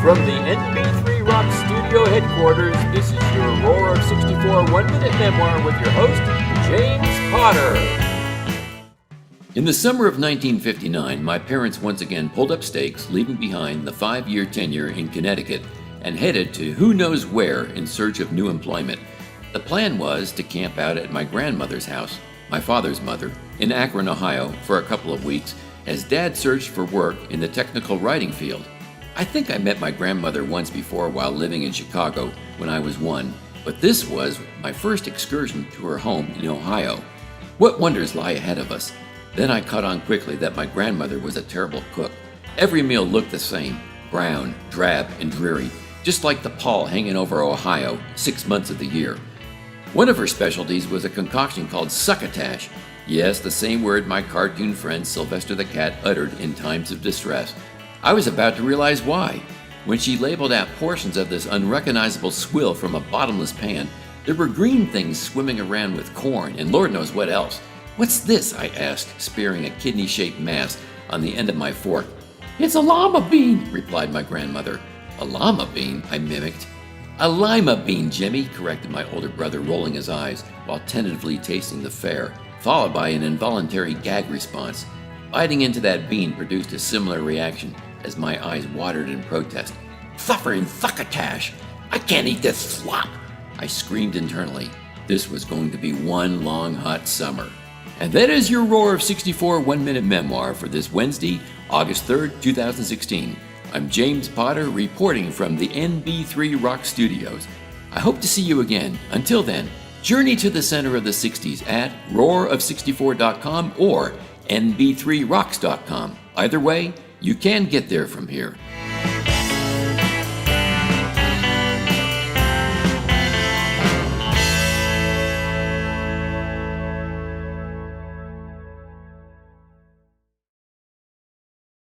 From the NB3 Rock Studio headquarters, this is your Roar of 64 one-minute memoir with your host, James Potter. In the summer of 1959, my parents once again pulled up stakes, leaving behind the 5-year tenure in Connecticut and headed to who knows where in search of new employment. The plan was to camp out at my grandmother's house, my father's mother, in Akron, Ohio, for a couple of weeks as Dad searched for work in the technical writing field. I think I met my grandmother once before while living in Chicago when I was 1, but this was my first excursion to her home in Ohio. What wonders lie ahead of us? Then I caught on quickly that my grandmother was a terrible cook. Every meal looked the same, brown, drab, and dreary, just like the pall hanging over Ohio 6 months of the year. One of her specialties was a concoction called succotash. Yes, the same word my cartoon friend Sylvester the Cat uttered in times of distress. I was about to realize why. When she labeled out portions of this unrecognizable swill from a bottomless pan, there were green things swimming around with corn and Lord knows what else. "What's this?" I asked, spearing a kidney-shaped mass on the end of my fork. "It's a lima bean," replied my grandmother. "A lima bean?" I mimicked. "A lima bean, Jimmy," corrected my older brother, rolling his eyes while tentatively tasting the fare, followed by an involuntary gag response. Biting into that bean produced a similar reaction as my eyes watered in protest. "Thuffer succotash! I can't eat this slop!" I screamed internally. This was going to be one long hot summer. And that is your Roar of 64 one-minute memoir for this Wednesday, August 3rd, 2016. I'm James Potter reporting from the NB3 Rock Studios. I hope to see you again. Until then, journey to the center of the 60s at roarof64.com or nb3rocks.com. Either way, you can get there from here.